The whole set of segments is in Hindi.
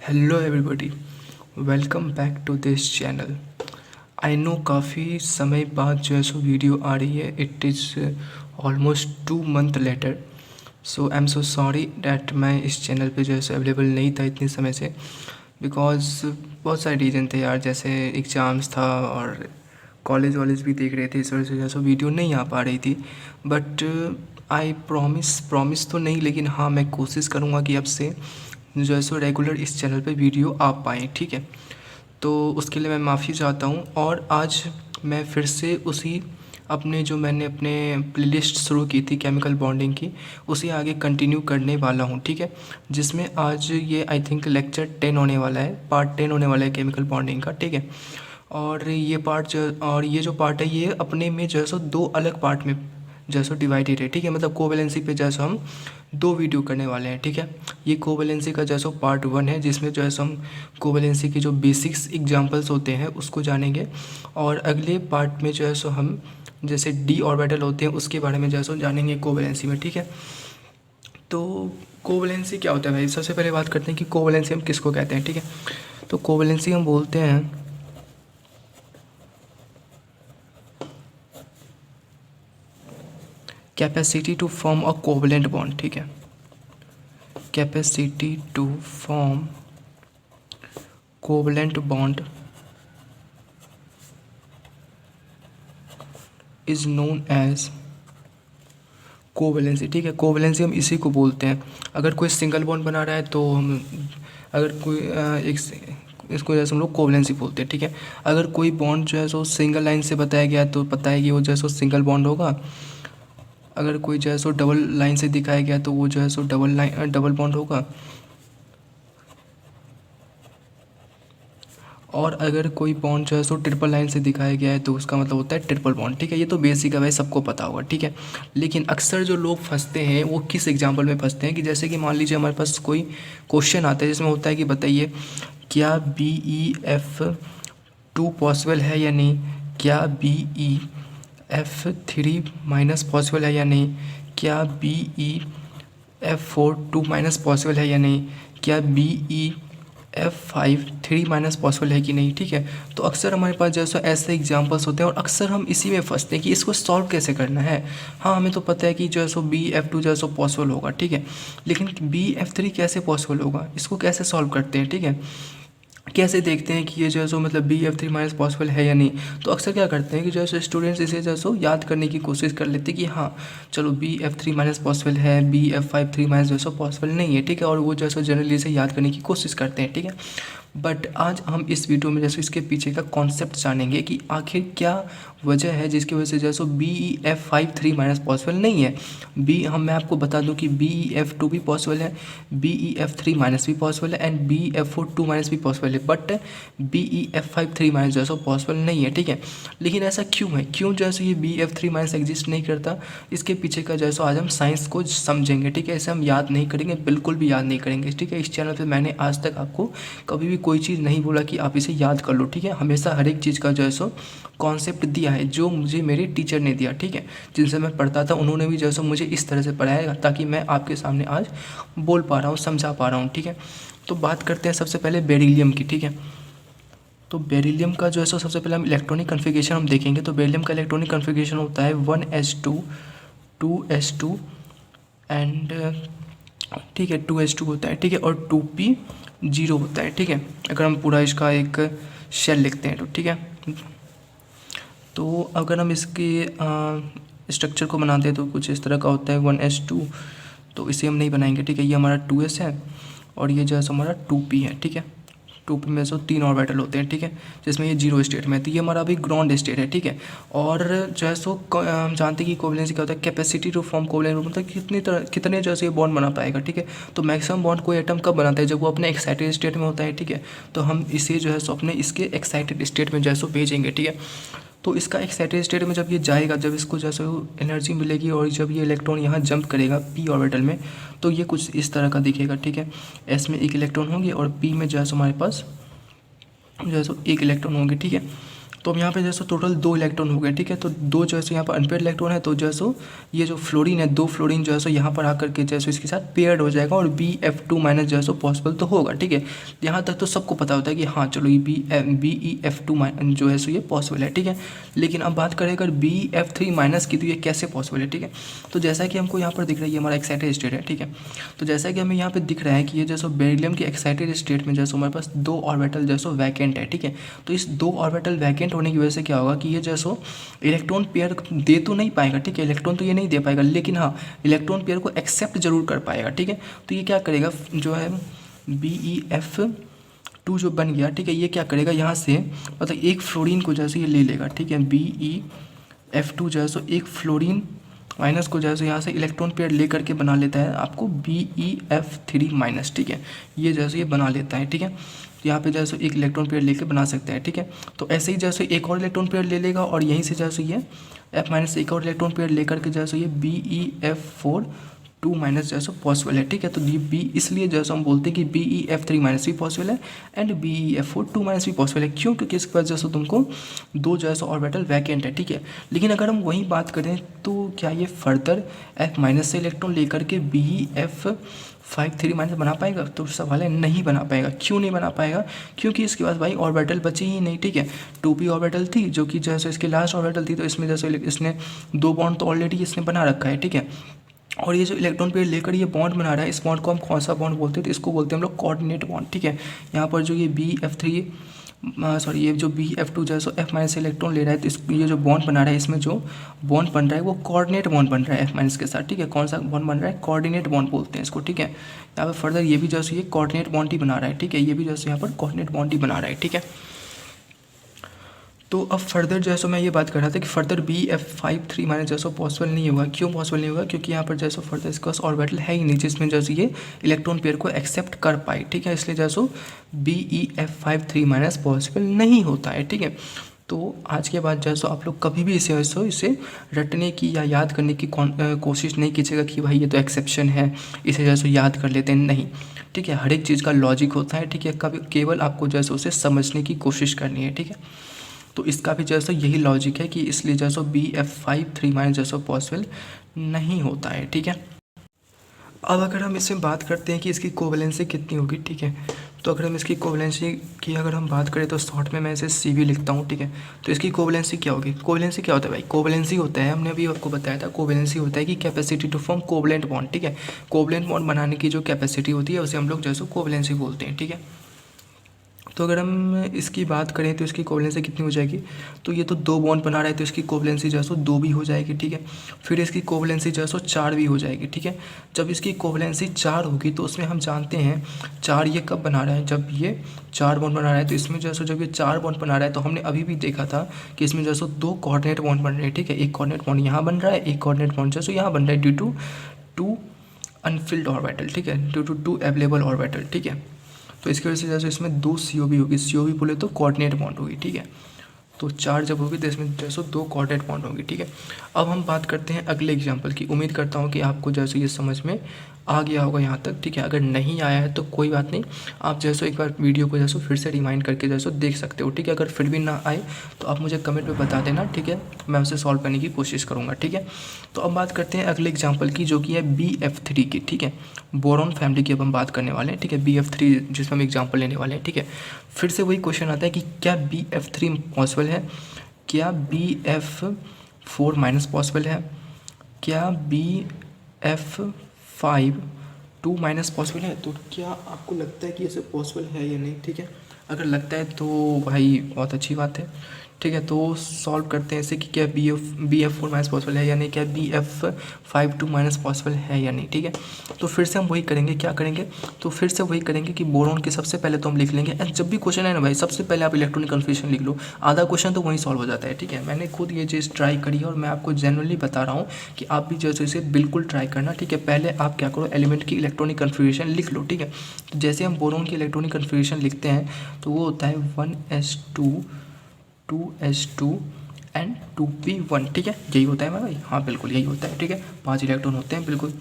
Hello everybody, welcome back to this channel. I know काफ़ी समय बाद जो है सो वीडियो आ रही है। It is almost 2 month later. So I am so sorry that मैं इस चैनल पे जो है सो अवेलेबल नहीं था इतने समय से, बिकॉज बहुत सारे रीज़न थे यार, जैसे एग्ज़ाम्स था और कॉलेज वॉलेज भी देख रहे थे, इस वजह से जो है सो वीडियो नहीं आ पा रही थी। बट आई प्रॉमिस तो नहीं, लेकिन हाँ मैं कोशिश करूँगा कि अब से जो है सो रेगुलर इस चैनल पे वीडियो आ पाएँ, ठीक है। तो उसके लिए मैं माफ़ी चाहता हूँ। और आज मैं फिर से उसी अपने जो मैंने अपने प्लेलिस्ट शुरू की थी केमिकल बॉन्डिंग की, उसे आगे कंटिन्यू करने वाला हूँ, ठीक है। जिसमें आज ये आई थिंक लेक्चर 10 होने वाला है, पार्ट 10 होने वाला है केमिकल बॉन्डिंग का, ठीक है। और ये जो पार्ट है ये अपने में जो है सो दो अलग पार्ट में जैसो डिवाइडेड है, ठीक है। मतलब कोवेलेंसी पे जैसो हम दो वीडियो करने वाले हैं, ठीक है। ये कोवेलेंसी का जैसो पार्ट 1 है, जिसमें जो है सो हम कोवेलेंसी के जो बेसिक्स एग्जांपल्स होते हैं उसको जानेंगे। और अगले पार्ट में जो है सो हम जैसे डी ऑर्बिटल होते हैं उसके बारे में जो है सो जानेंगे कोवेलेंसी में, ठीक है। तो कोवेलेंसी क्या होता है भाई, सबसे पहले बात करते हैं कि कोवेलेंसी हम किसको कहते हैं, ठीक है। तो कोवेलेंसी हम बोलते हैं capacity to form a covalent bond, ठीक है। Capacity to form covalent bond is known as covalency, ठीक है। कोवेलेंसी हम इसी को बोलते हैं। अगर कोई सिंगल बॉन्ड बना रहा है तो हम अगर कोई इसको जैसे हम लोग कोवेलेंसी बोलते हैं, ठीक है। अगर कोई बॉन्ड जो है सो सिंगल लाइन से बताया गया तो पता है कि वो जो है सो सिंगल बॉन्ड होगा। अगर कोई जो है सो डबल लाइन से दिखाया गया तो वो जो है सो डबल बॉन्ड होगा। और अगर कोई बॉन्ड जो है सो ट्रिपल लाइन से दिखाया गया है तो उसका मतलब होता है ट्रिपल बॉन्ड, ठीक है। ये तो बेसिक है भाई, सबको पता होगा, ठीक है। लेकिन अक्सर जो लोग फंसते हैं वो किस एग्जाम्पल में फंसते हैं कि जैसे कि मान लीजिए हमारे पास कोई क्वेश्चन आता है जिसमें होता है कि बताइए क्या BeF2 पॉसिबल है या नहीं, क्या BeF3- पॉसिबल है या नहीं, क्या BeF4 2- पॉसिबल है या नहीं, क्या BeF5 3- पॉसिबल है कि नहीं, ठीक है। तो अक्सर हमारे पास जैसे ऐसे एग्जांपल्स होते हैं और अक्सर हम इसी में फंसते हैं कि इसको सॉल्व कैसे करना है। हाँ हमें तो पता है कि जो है सो BeF2 जो है सो पॉसिबल होगा, ठीक है। लेकिन BeF3 कैसे पॉसिबल होगा, इसको कैसे सॉल्व करते हैं, ठीक है। कैसे देखते हैं कि ये जो है सो मतलब BeF3- पॉसिबल है या नहीं। तो अक्सर क्या करते हैं कि जो है सो स्टूडेंट्स इसे जो है सो याद करने की कोशिश कर लेते हैं कि हाँ चलो BeF3- पॉसिबल है, BeF5 3- जो है सो पॉसिबल नहीं है, ठीक है। और वो जो है सो जनरली इसे याद करने की कोशिश करते हैं, ठीक है। बट आज हम इस वीडियो में जैसे इसके पीछे का कॉन्सेप्ट जानेंगे कि आखिर क्या वजह है जिसकी वजह से जो है सो BeF5 3- पॉसिबल नहीं है। मैं आपको बता दूं कि BeF2 भी पॉसिबल है, BeF3- भी पॉसिबल है एंड BeF4 2- भी पॉसिबल है, बट BeF5 3- जो है सो पॉसिबल नहीं है, ठीक है। लेकिन ऐसा क्यों है, क्यों जो है सो ये BeF3- एग्जिस्ट नहीं करता, इसके पीछे का जो है सो आज हम साइंस को समझेंगे, ठीक है। इसे हम याद नहीं करेंगे, बिल्कुल भी याद नहीं करेंगे, ठीक है। इस चैनल पे मैंने आज तक आपको कभी भी कोई चीज़ नहीं बोला कि आप इसे याद कर लो, ठीक है। हमेशा हर एक चीज़ का जो है सो कॉन्सेप्ट दिया है जो मुझे मेरे टीचर ने दिया, ठीक है। जिनसे मैं पढ़ता था उन्होंने भी जो है सो मुझे इस तरह से पढ़ाया ताकि मैं आपके सामने आज बोल पा रहा हूँ, समझा पा रहा हूँ, ठीक है। तो बात करते हैं सबसे पहले बेरिलियम की, ठीक है। तो बेरिलियम का जो है सो सबसे पहले हम इलेक्ट्रॉनिक कन्फिग्रेशन हम देखेंगे। तो बेरिलियम का इलेक्ट्रॉनिक कन्फिग्रेशन होता है 1s2 2s2 एंड ठीक है 2s2 होता है, ठीक है। और 2p0 होता है, ठीक है। अगर हम पूरा इसका एक शेल लिखते हैं तो, ठीक है। तो अगर हम इसके स्ट्रक्चर को बनाते हैं तो कुछ इस तरह का होता है 1s2। तो इसे हम नहीं बनाएंगे, ठीक है। ये हमारा 2s है और ये जो है सो हमारा 2p है, ठीक है। 2p में से 3 ऑर्बिटल होते हैं, ठीक है। जिसमें ये 0 स्टेट में है, तो ये हमारा अभी ग्राउंड स्टेट है, ठीक है। और जो है सो हम जानते हैं कि कोवेलेंसी क्या होता है, कैपेसिटी टू फॉर्म कोवेलेंट मतलब कितने जो है सो ये बॉन्ड बना पाएगा, ठीक है। तो मैक्सिमम बॉन्ड कोई एटम कब बनाता है, जब वो अपने एक्साइटेड स्टेट में होता है, ठीक है। तो हम इसे जो है सो अपने इसके एक्साइटेड स्टेट में जो है सो भेजेंगे, ठीक है। तो इसका एक्साइटेड स्टेट में जब ये जाएगा, जब इसको जैसे एनर्जी मिलेगी और जब ये इलेक्ट्रॉन यहाँ जंप करेगा p ऑर्बिटल में, तो ये कुछ इस तरह का दिखेगा, ठीक है। s में एक इलेक्ट्रॉन होंगे और p में जो है सो हमारे पास जो है सो एक इलेक्ट्रॉन होंगे, ठीक है। तो अब यहाँ पे जैसे टोटल 2 इलेक्ट्रॉन हो गए, ठीक है। तो 2 जो है यहाँ पर अनपेयर्ड इलेक्ट्रॉन है, तो जैसे ये जो फ्लोरीन है, 2 फ्लोरीन जो है यहाँ पर आकर के जैसे इसके साथ पेयर्ड हो जाएगा और Bf2 माइनस जो है पॉसिबल तो होगा, ठीक है। यहाँ तक तो सबको पता होता है कि हाँ चलो ये BeF2 माइनस जो है ये पॉसिबल है, ठीक है। लेकिन अब बात करें अगर BF3 माइनस की, तो ये कैसे पॉसिबल है, ठीक है। तो जैसा कि हमको यहाँ पर दिख रहा है ये हमारा एक्साइटेड स्टेट है, ठीक है। तो जैसा कि हमें यहाँ पे दिख रहा है कि ये जैसे बेरिलियम के एक्साइटेड स्टेट में जैसे हमारे पास 2 ऑर्बिटल जैसे वैकेंट है, ठीक है। तो इस 2 ऑर्बिटल वैकेंट होने की वजह से क्या होगा कि ये जैसे इलेक्ट्रॉन पेयर दे तो नहीं पाएगा, ठीक है। इलेक्ट्रॉन तो ये नहीं दे पाएगा, लेकिन हाँ इलेक्ट्रॉन पेयर को एक्सेप्ट जरूर कर पाएगा, ठीक है। तो ये क्या करेगा जो है BeF2 जो बन गया, ठीक है, ये क्या करेगा यहाँ से मतलब एक फ्लोरीन को जैसे ये ले लेगा, ठीक है। BeF2 जो है एक फ्लोरीन माइनस को जैसे यहाँ से इलेक्ट्रॉन पेयर ले करके बना लेता है आपको BeF3 माइनस, ठीक है। ये जैसे ये बना लेता है, ठीक है। यहाँ पे जैसे एक इलेक्ट्रॉन पेयर लेके बना सकते हैं, ठीक है। तो ऐसे ही जैसे एक और इलेक्ट्रॉन पेयर ले लेगा और यहीं से जैसे ये F माइनस एक और इलेक्ट्रॉन पेयर लेकर के जैसे ये BeF4 2 माइनस जैसे पॉसिबल है, ठीक है। तो ये बी इसलिए जैसे हम बोलते हैं कि BeF3 माइनस भी पॉसिबल है एंड BeF4 2 माइनस भी पॉसिबल है। क्यों? क्योंकि इसके पास जैसे तुमको 2 जैसे ऑर्बिटल वैकेंट है, ठीक है। लेकिन अगर हम वही बात करें तो क्या ये फर्दर F माइनस से इलेक्ट्रॉन लेकर के BeF5 3 माइनस बना पाएगा? तो सवाल है नहीं बना पाएगा। क्यों नहीं बना पाएगा? क्योंकि इसके पास भाई ऑर्बिटल बची ही नहीं, ठीक है। 2p ऑर्बिटल थी जो कि जैसे इसकी लास्ट ऑर्बिटल थी, तो इसमें जैसे इसने 2 बॉन्ड तो ऑलरेडी इसने बना रखा है, ठीक है। और ये जो इलेक्ट्रॉन पेयर लेकर ये बॉन्ड बना रहा है, इस बॉन्ड को हम कौन सा बॉन्ड बोलते हैं? तो इसको बोलते हैं हम लोग कोऑर्डिनेट बॉन्ड, ठीक है। यहाँ पर जो ये ये जो BeF2 जो है सो F माइनस इलेक्ट्रॉन ले रहा है, तो ये जो बॉन्ड बना रहा है, इसमें जो बॉन्ड बन रहा है वो कोऑर्डिनेट बॉन्ड बन रहा है F माइनस के साथ, ठीक है। कौन सा बॉन्ड बन रहा है? कोऑर्डिनेट बॉन्ड बोलते हैं इसको, ठीक है। यहाँ पर फर्दर ये भी जैसे ये कोऑर्डिनेट बॉन्ड ही बना रहा है, ठीक है। ये भी जैसे यहाँ पर कोऑर्डिनेट बॉन्ड ही बना रहा है, ठीक है। तो अब फर्दर जैसे मैं ये बात कर रहा था कि फर्दर BeF5 3 माइनस जैसा पॉसिबल नहीं होगा। क्यों पॉसिबल नहीं होगा? क्योंकि यहाँ पर जैसे फर्दर इसके पास ऑर्बिटल है ही नहीं जिसमें जैसे ये इलेक्ट्रॉन पेयर को एक्सेप्ट कर पाए, ठीक है। इसलिए जैसे BeF5 3 माइनस पॉसिबल नहीं होता है, ठीक है। तो आज के बाद जैसे आप लोग कभी भी इसे रटने की या याद करने की कोशिश नहीं कीजिएगा कि भाई ये तो एक्सेप्शन है, इसे जैसे याद कर लेते हैं, नहीं, ठीक है। हर एक चीज़ का लॉजिक होता है, ठीक है। कभी केवल आपको जैसे उसे समझने की कोशिश करनी है, ठीक है। तो इसका भी जैसा यही लॉजिक है कि इसलिए जैसा BeF5 3 माइनस जैसा पॉसिबल नहीं होता है, ठीक है। अब अगर हम इसमें बात करते हैं कि इसकी कोवैलेंसी कितनी होगी, ठीक है। तो अगर हम इसकी कोवैलेंसी की अगर हम बात करें तो शॉर्ट में मैं इसे CV लिखता हूँ, ठीक है। तो इसकी कोवैलेंसी क्या होगी? कोवैलेंसी क्या होता है भाई? कोवैलेंसी होता है, हमने अभी आपको बताया था, कोवैलेंसी होता है कि capacity to form covalent bond, ठीक है। कोवैलेंट बॉन्ड बनाने की जो कैपेसिटी होती है उसे हम लोग जैसे कोवैलेंसी बोलते हैं, ठीक है। तो अगर हम इसकी बात करें तो इसकी कोवैलेंसी कितनी हो जाएगी? तो ये तो 2 बॉन्ड बना रहा है तो इसकी कोवैलेंसी जो है सो 2 भी हो जाएगी, ठीक है। फिर इसकी कोवैलेंसी जो है सो 4 भी हो जाएगी, ठीक है। जब इसकी कोवैलेंसी 4 होगी तो उसमें हम जानते हैं 4 ये कब बना रहा है? जब ये 4 बॉन्ड बना रहा है, तो इसमें जो है सो जब ये 4 बॉन्ड बना रहा है तो हमने अभी भी देखा था कि इसमें जो है सो 2 कोऑर्डिनेट बॉन्ड बन रहे हैं, ठीक है। एक कोऑर्डिनेट बॉन्ड यहाँ बन रहा है, एक कोऑर्डिनेट बॉन्ड जो है सो यहाँ बन रहा है ड्यू टू 2 अनफिल्ड ऑर्बिटल, ठीक है, ड्यू टू 2 अवेलेबल ऑर्बिटल, ठीक है। तो इसकी वजह से जैसे इसमें 2 COB होगी, COB बोले तो कोऑर्डिनेट बॉन्ड होगी, ठीक है। तो 4 जब होगी तो इसमें जैसे 2 कोऑर्डिनेट बॉन्ड होगी, ठीक है। अब हम बात करते हैं अगले एग्जांपल की। उम्मीद करता हूँ कि आपको जैसे ये समझ में आ गया होगा यहाँ तक, ठीक है। अगर नहीं आया है तो कोई बात नहीं, आप जैसे एक बार वीडियो को जैसे फिर से रिमाइंड करके जैसे देख सकते हो, ठीक है। अगर फिर भी ना आए तो आप मुझे कमेंट में बता देना, ठीक है। मैं उसे सॉल्व करने की कोशिश करूँगा, ठीक है। तो अब बात करते हैं अगले एग्जाम्पल की जो कि है BeF3 की, ठीक है। बोरॉन फैमिली की अब हम बात करने वाले हैं, ठीक है। BeF3 जिसमें हम एग्जाम्पल लेने वाले हैं, ठीक है। फिर से वही क्वेश्चन आता है कि क्या BeF3 पॉसिबल है? क्या BeF4 माइनस पॉसिबल है? क्या BeF5 2 माइनस पॉसिबल है? तो क्या आपको लगता है कि ऐसे पॉसिबल है या नहीं, ठीक है। अगर लगता है तो भाई बहुत अच्छी बात है, ठीक है। तो सॉल्व करते हैं इसे कि क्या BeF4 माइनस पॉसिबल है या नहीं, क्या BeF5 2 माइनस पॉसिबल है या नहीं, ठीक है। तो फिर से हम वही करेंगे, क्या करेंगे? तो फिर से वही करेंगे कि बोरॉन की सबसे पहले तो हम लिख लेंगे, जब भी क्वेश्चन है ना भाई सबसे पहले आप इलेक्ट्रॉनिक कन्फर्मेशन लिख लो, आधा क्वेश्चन तो वहीं सॉल्व हो जाता है, ठीक है। मैंने खुद ये चीज़ ट्राई करी है और मैं आपको जनरली बता रहा हूँ कि आप भी जैसे इसे बिल्कुल ट्राई करना, ठीक है। पहले आप क्या करो, एलिमेंट की इलेक्ट्रॉनिक कन्फर्मेशन लिख लो, ठीक है। तो जैसे हम बोरॉन की इलेक्ट्रॉनिक कन्फर्मेशन लिखते हैं तो वो होता है 1s2 2s2 एंड 2p1, ठीक है। यही होता है भाई, हाँ बिल्कुल यही होता है, ठीक है। 5 इलेक्ट्रॉन होते हैं, बिल्कुल।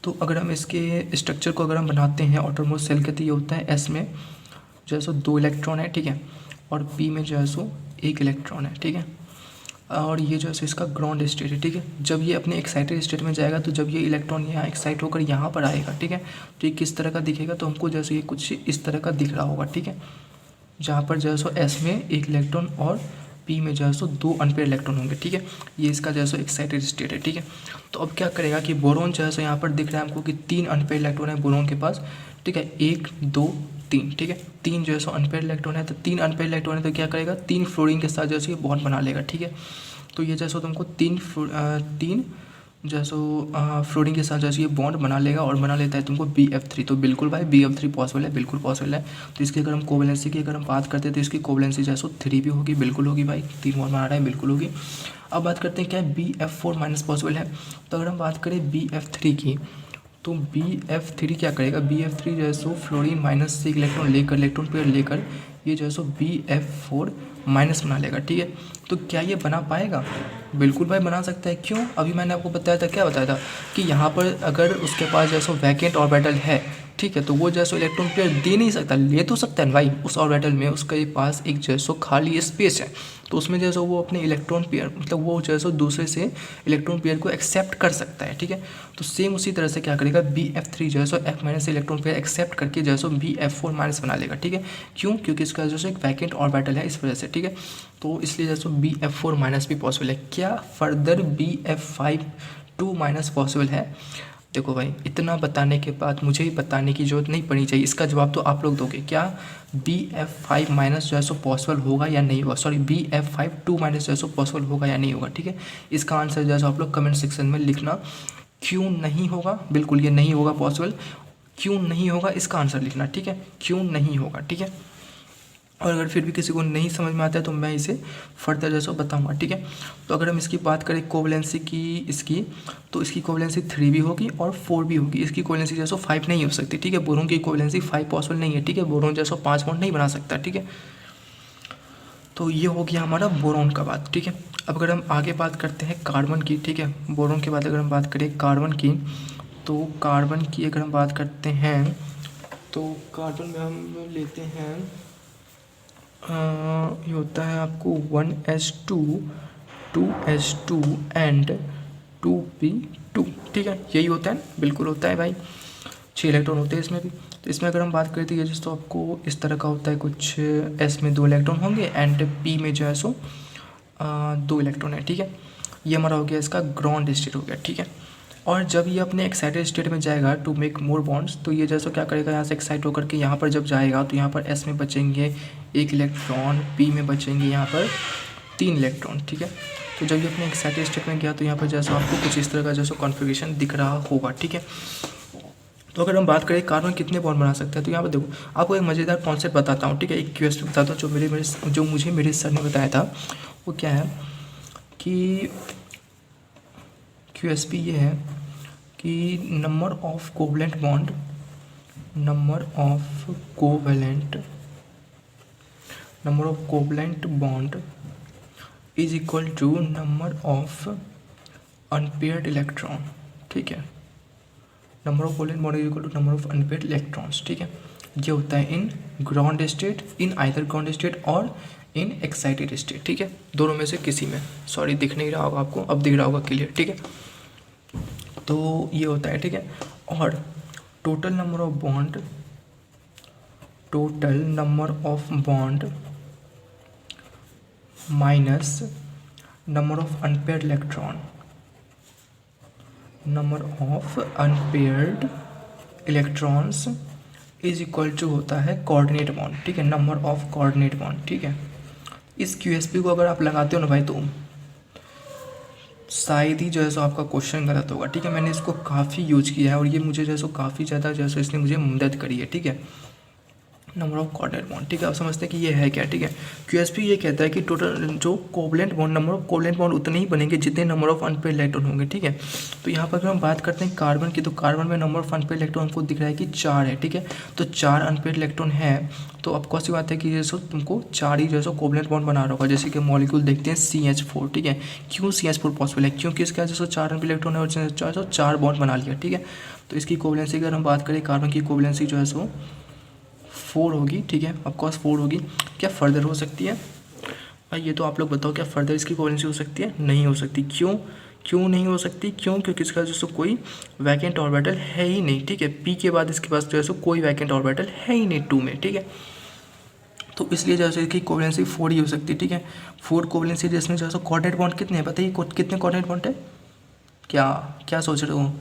तो अगर हम इसके स्ट्रक्चर को अगर हम बनाते हैं ऑटोमोस्ट सेल के, तो ये होता है S में जैसे 2 इलेक्ट्रॉन है, ठीक है। और पी में जो है सो एक इलेक्ट्रॉन है, ठीक है। और ये जो है सो इसका ग्राउंड स्टेट है, ठीक है। जब ये अपने एक्साइटेड स्टेट में जाएगा तो जब ये इलेक्ट्रॉन यहाँ एक्साइट होकर यहाँ पर आएगा, ठीक है, तो ये किस तरह का दिखेगा, तो हमको जैसे ये कुछ इस तरह का दिख रहा होगा, ठीक है, जहाँ पर जो है सो एस में एक इलेक्ट्रॉन और पी में जो है सो दो अनपेयर इलेक्ट्रॉन होंगे, ठीक है। ये इसका जो है सो एक्साइटेड स्टेट है, ठीक है। तो अब क्या करेगा कि बोरॉन जो है सो यहाँ पर दिख रहा है हमको कि 3 अनपेयर इलेक्ट्रॉन है बोरॉन के पास, ठीक है, 1 2 3, ठीक है, 3 जो है सो अनपेयर इलेक्ट्रॉन है। तो 3 अनपेयर इलेक्ट्रॉन है तो क्या करेगा, 3 फ्लोरीन के साथ जो है सो ये बॉन्ड बना लेगा, ठीक है। तो ये जो है सो तुमको 3 जो है सो फ्लोरीन के साथ जैसे ये बॉन्ड बना लेगा और बना लेता है तुमको BF3। तो बिल्कुल भाई BF3 पॉसिबल है, बिल्कुल पॉसिबल है। तो इसकी अगर हम कोवलेंसी की अगर हम बात करते हैं तो इसकी कोवलेंसी जो है सो 3 भी होगी, बिल्कुल होगी भाई, 3 बॉन्ड बना रहा है, बिल्कुल होगी। अब बात करते हैं क्या BF4 माइनस पॉसिबल है। तो अगर हम बात करें BF3 की, तो BF3 क्या करेगा, BF3 जो है सो फ्लोरीन माइनस से इलेक्ट्रॉन लेकर, इलेक्ट्रॉन पेयर लेकर ये जो है सो BF4 माइनस बना लेगा, ठीक है। तो क्या ये बना पाएगा, बिल्कुल भाई बना सकता है। क्यों, अभी मैंने आपको बताया था, क्या बताया था कि यहाँ पर अगर उसके पास जो है सो वैकेंट ऑर्बिटल है, ठीक है, तो वो जो है सो इलेक्ट्रॉन पेयर दे नहीं सकता, ले तो सकता है भाई, उस ऑर्बिटल में उसके पास एक जो है सो खाली स्पेस है, तो उसमें जो है सो वो अपने इलेक्ट्रॉन पेयर मतलब वो जो है सो दूसरे से इलेक्ट्रॉन पेयर को एक्सेप्ट कर सकता है, ठीक है। तो सेम उसी तरह से क्या करेगा, BF3 जो है सो F माइनस से इलेक्ट्रॉन पेयर एक्सेप्ट करके जो है सो BF4 माइनस बना लेगा, ठीक है। क्यों, क्योंकि इसका जो है एक वैकेंट ऑर्बिटल है, इस वजह से, ठीक है। तो इसलिए जो है सो BF4 माइनस भी पॉसिबल है। क्या फर्दर BF5 2 माइनस पॉसिबल है। देखो भाई, इतना बताने के बाद मुझे ही बताने की जरूरत नहीं पड़नी चाहिए, इसका जवाब तो आप लोग दोगे। क्या BF5 माइनस जो है सो पॉसिबल होगा या नहीं होगा, सॉरी BF5 2 माइनस जो है सो पॉसिबल होगा या नहीं होगा, ठीक है। इसका आंसर जो है सो आप लोग कमेंट सेक्शन में लिखना। क्यों नहीं होगा, बिल्कुल ये नहीं होगा पॉसिबल, क्यों नहीं होगा इसका आंसर लिखना, ठीक है, क्यों नहीं होगा, ठीक है। और अगर फिर भी किसी को नहीं समझ में आता है तो मैं इसे फर्दर जैसा बताऊंगा, ठीक है। तो अगर हम इसकी बात करें कोवलेंसी की इसकी, तो इसकी कोवलेंसी 3 भी होगी और 4 भी होगी। इसकी कोवलेंसी जैसो 5 नहीं हो सकती, ठीक है। बोरोन की कोवलेंसी 5 पॉसिबल नहीं है, ठीक है। बोरोन जैसो 5 बॉन्ड नहीं बना सकता, ठीक है। तो ये हो गया हमारा बोरोन का बात, ठीक है। अब अगर हम आगे बात करते हैं कार्बन की, ठीक है, बोरोन के बाद अगर हम बात करें कार्बन की, तो कार्बन की अगर हम बात करते हैं तो कार्बन में हम लेते हैं ये होता है आपको 1s2 2s2 एंड 2p2, ठीक है, यही होता है, बिल्कुल होता है भाई। 6 इलेक्ट्रॉन होते हैं इसमें भी। तो इसमें अगर हम बात करते हैं तो आपको इस तरह का होता है कुछ, s में 2 इलेक्ट्रॉन होंगे एंड p में जो है सो 2 इलेक्ट्रॉन है, ठीक है। ये हमारा हो गया इसका ग्राउंड स्टेट हो गया, ठीक है। और जब ये अपने एक्साइटेड स्टेट में जाएगा टू मेक मोर बॉन्ड्स, तो ये जैसा क्या करेगा, यहाँ से एक्साइट होकर के यहाँ पर जब जाएगा तो यहाँ पर S में बचेंगे 1 इलेक्ट्रॉन, P में बचेंगे यहाँ पर 3 इलेक्ट्रॉन, ठीक है। तो जब ये अपने एक्साइटेड स्टेट में गया तो यहाँ पर जैसा आपको कुछ इस तरह का जैसा कॉन्फ़िगरेशन दिख रहा होगा, ठीक है। तो अगर हम बात करें कार्बन कितने बॉन्ड बना सकते हैं, तो यहाँ पर देखो आपको एक मज़ेदार कॉन्सेप्ट बताता हूँ, ठीक है। एक QSP बताता हूँ जो मुझे मेरे सर ने बताया था। वो क्या है कि QSP ये है कि number of covalent bond is equal to number of unpaired electron, ठीक है। Number of covalent bond is equal to number of unpaired electrons, ठीक है। ये होता है in ground state, in either ground state और इन एक्साइटेड स्टेट, ठीक है। दोनों में से किसी में, सॉरी दिख नहीं रहा होगा आपको, अब दिख रहा होगा क्लियर, ठीक है। तो ये होता है, ठीक है। और total number of bond minus number of unpaired electrons is equal to होता है कोऑर्डिनेट बॉन्ड, ठीक है, नंबर ऑफ कोऑर्डिनेट बॉन्ड, ठीक है। इस QSP को अगर आप लगाते हो ना भाई तो शायद ही जो है सो आपका क्वेश्चन गलत होगा, ठीक है। मैंने इसको काफ़ी यूज किया है और ये मुझे जो है सो काफ़ी ज़्यादा जो है सो इसने मुझे मदद करी है, ठीक है। नंबर ऑफ कोऑर्डिनेट बॉन्ड, ठीक है। आप समझते हैं कि ये है क्या, ठीक है। QSP ये कहता है कि टोटल जो covalent bond, number of covalent bond उतने ही बनेंगे जितने नंबर ऑफ अनपेयर्ड इलेक्ट्रॉन होंगे, ठीक है। तो यहाँ पर अगर हम बात करते हैं कार्बन की, तो कार्बन में नंबर ऑफ अनपेयर्ड इलेक्ट्रॉन को दिख रहा है कि 4 है, ठीक है। तो 4 अनपेयर्ड इलेक्ट्रॉन है, तो अब कौन सी बात है कि जैसे तुमको 4 ही जैसे कोवलेंट बॉन्ड बना रहा होगा। जैसे कि मॉलिक्यूल देखते हैं CH4, ठीक है। क्यों CH4 पॉसिबल है, क्योंकि इसका जैसे 4 अनपेयर्ड इलेक्ट्रॉन है और 4 बॉन्ड बना लिया, ठीक है। तो इसकी कोवलेंसी अगर हम बात करें, कार्बन की कोवलेंसी जो है सो 4 होगी, ठीक है, ऑफकोर्स 4 होगी। क्या फर्दर हो सकती है भाई? ये तो आप लोग बताओ, क्या फर्दर इसकी इक्विवेलेंसी हो सकती है? नहीं हो सकती। क्यों नहीं हो सकती? क्योंकि इसका जो कोई वैकेंट ऑर्बिटल है ही नहीं, ठीक है। पी के बाद इसके पास जो है कोई वैकेंट ऑर्बिटल है ही नहीं 2 में, ठीक है। तो इसलिए जो है इसकी कोवलेंसी 4 ही हो सकती है, ठीक है। 4 कोवलेंसी जिसमें जो है कोऑर्डिनेट बॉन्ड कितने हैं बताइए? कितने कोऑर्डिनेट बॉन्ड है? क्या क्या सोच रहे हो?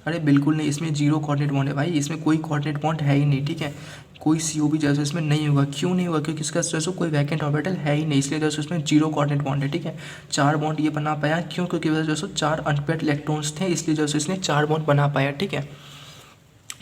अरे बिल्कुल नहीं, इसमें 0 कोऑर्डिनेट बॉन्ड है भाई, इसमें कोई कोऑर्डिनेट बॉन्ड है ही नहीं, ठीक है। कोई COB जो है इसमें नहीं होगा। क्यों नहीं होगा? क्योंकि इसका जो है कोई वैकेंट ऑर्बिटल है ही नहीं, इसलिए जो है इसमें 0 कोऑर्डिनेट बॉन्ड है, ठीक है। 4 बॉन्ड ये बना पाया, क्यों? क्योंकि जो है 4 अनपेयर्ड इलेक्ट्रॉन्स थे, इसलिए जो है इसने 4 बॉन्ड बना पाया, ठीक है।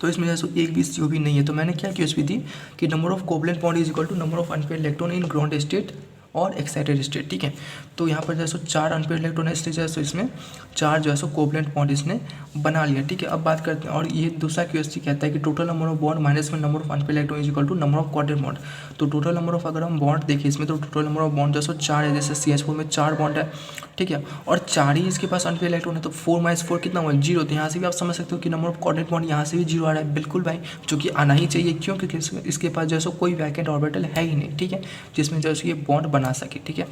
तो इसमें जैसे एक भी COB नहीं है। तो मैंने क्या क्यूएसपी दी कि number of covalent bond is equal to number of unpaired electron in ground state और एक्साइटेड स्टेट, ठीक है। तो यहाँ पर जैसे 4 अनपेयर्ड इलेक्ट्रॉन है, इसलिए जैसे इसमें 4 जो है कोवलेंट बॉन्ड इसने बना लिया, ठीक है। अब बात करते हैं, और ये दूसरा क्यूएसपी कहता है कि total number of bond minus में number of unpaired electron is equal to number of covalent bond. तो टोटल नंबर ऑफ, अगर हम बॉन्ड देखिए इसमें, तो टोटल नंबर ऑफ बॉन्ड जो 4 है, जैसे CH4 में 4 बॉन्ड है, ठीक है, और 4 ही इसके पास अनपेयर्ड इलेक्ट्रॉन है, तो 4 - 4 कितना हुआ? 0। तो यहाँ से भी आप समझ सकते हो कि नंबर ऑफ कोऑर्डिनेट बॉन्ड यहाँ से भी 0 आ रहा है, बिल्कुल भाई, जो कि आना ही चाहिए। क्यों? क्योंकि इसके पास जो है कोई वैकेंट ऑर्बिटल है ही नहीं, ठीक है, जिसमें जो है ये बॉन्ड बना सके, ठीक है।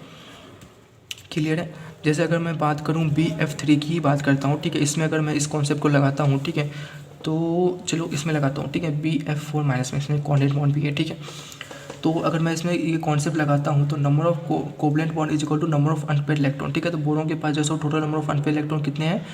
क्लियर है? जैसे अगर मैं बात करूँ BF3 की ही बात करता हूँ, ठीक है, इसमें अगर मैं इस कॉन्सेप्ट को लगाता हूँ, ठीक है, तो चलो इसमें लगाता हूँ, ठीक है, BF4 माइनस में, इसमें कोऑर्डिनेट बॉन्ड भी है, ठीक है। तो अगर मैं इसमें ये कॉन्सेप्ट लगाता हूँ, तो number of covalent bond is equal to number of unpaired electron, ठीक है। तो बोरोन के पास जैसे total number of unpaired electron कितने हैं?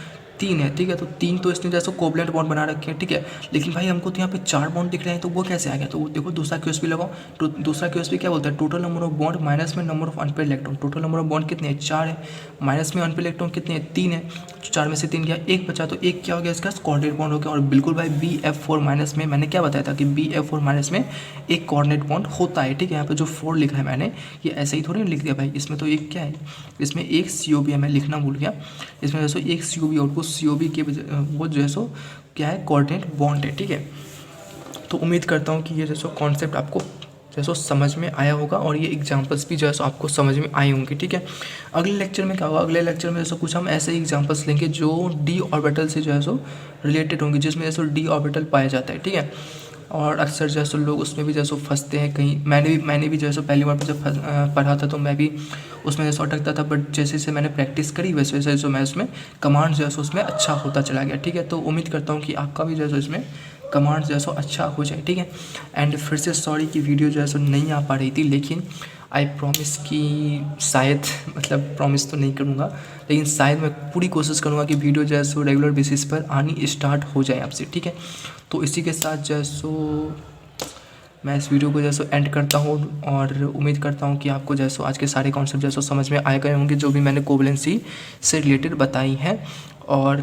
3 है, ठीक है। तो 3 तो इसने जैसे कोवलेंट बॉन्ड बना रखे हैं, ठीक है। लेकिन भाई हमको तो यहाँ पे 4 बॉन्ड दिख रहे हैं, तो वो कैसे आ गया? तो देखो दूसरा क्यूएसपी लगाओ, तो दूसरा क्यूएसपी क्या बोलता है? Total number of bond minus में number of unpaired electron. Total number of bond कितने हैं? 4 है, माइनस में अनपेयर्ड इलेक्ट्रॉन कितने हैं? 3 है। 4 में से 3 गया, 1 बचा, तो 1 क्या हो गया? इसका कोऑर्डिनेट बॉन्ड हो गया। और बिल्कुल भाई BF4 माइनस में मैंने क्या बताया था कि BF4 माइनस में एक कोऑर्डिनेट बॉन्ड होता है, ठीक है। यहाँ पे जो 4 लिखा है मैंने, ये ऐसे ही थोड़ी लिख दिया भाई, इसमें तो एक क्या है, इसमें एक COB है, मैं लिखना भूल गया। इसमें जैसे एक COB और कुछ COB के वो जो है सो क्या है? कोऑर्डिनेट बॉन्ड है, ठीक है। तो उम्मीद करता हूँ कि ये जैसे कॉन्सेप्ट आपको जैसे समझ में आया होगा, और ये एग्जांपल्स भी जो है सो आपको समझ में आए होंगे, ठीक है। अगले लेक्चर में क्या होगा? अगले लेक्चर में जैसे कुछ हम ऐसे एग्जांपल्स लेंगे जो D ऑर्बिटल से जो है सो रिलेटेड होंगे, जिसमें जैसे D ऑर्बिटल पाया जाता है, ठीक है। और अक्सर जो है सो लोग उसमें भी जैसे फंसते हैं कहीं। मैंने भी जो है सो पहली बार जब पढ़ा था, तो मैं भी उसमें जैसे अटकता था, बट जैसे जैसे मैंने प्रैक्टिस करी वैसे वैसे जो मैं उसमें कमांड जो है सो उसमें अच्छा होता चला गया, ठीक है। तो उम्मीद करता हूँ कि आपका भी जो है सो इसमें कमांड जो है सो अच्छा हो जाए, ठीक है। एंड फिर से सॉरी कि वीडियो जो है सो नहीं आ पा रही थी, लेकिन आई प्रॉमिस कि शायद, मतलब प्रॉमिस तो नहीं करूँगा, लेकिन शायद मैं पूरी कोशिश करूँगा कि वीडियो जो है सो रेगुलर बेसिस पर आनी स्टार्ट हो जाए आपसे, ठीक है। तो इसी के साथ जो है सो मैं इस वीडियो को जो है सो एंड करता हूँ, और उम्मीद करता हूँ कि आपको जो है सो आज के सारे कॉन्सेप्ट जो है सो समझ में आए गए होंगे, जो भी मैंने कोवलेंसी से रिलेटेड बताई हैं। और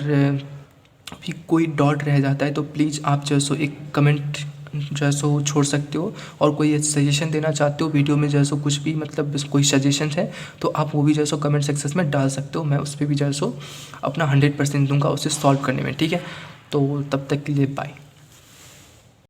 भी कोई डॉट रह जाता है तो प्लीज़ आप जो है सो एक कमेंट जो है सो छोड़ सकते हो, और कोई सजेशन देना चाहते हो वीडियो में जो है सो कुछ भी, मतलब कोई सजेशन है तो आप वो भी जो है सो कमेंट सेक्शन में डाल सकते हो। मैं उस पर भी जो है सो अपना 100% दूंगा उसे सॉल्व करने में, ठीक है। तो तब तक के लिए बाय।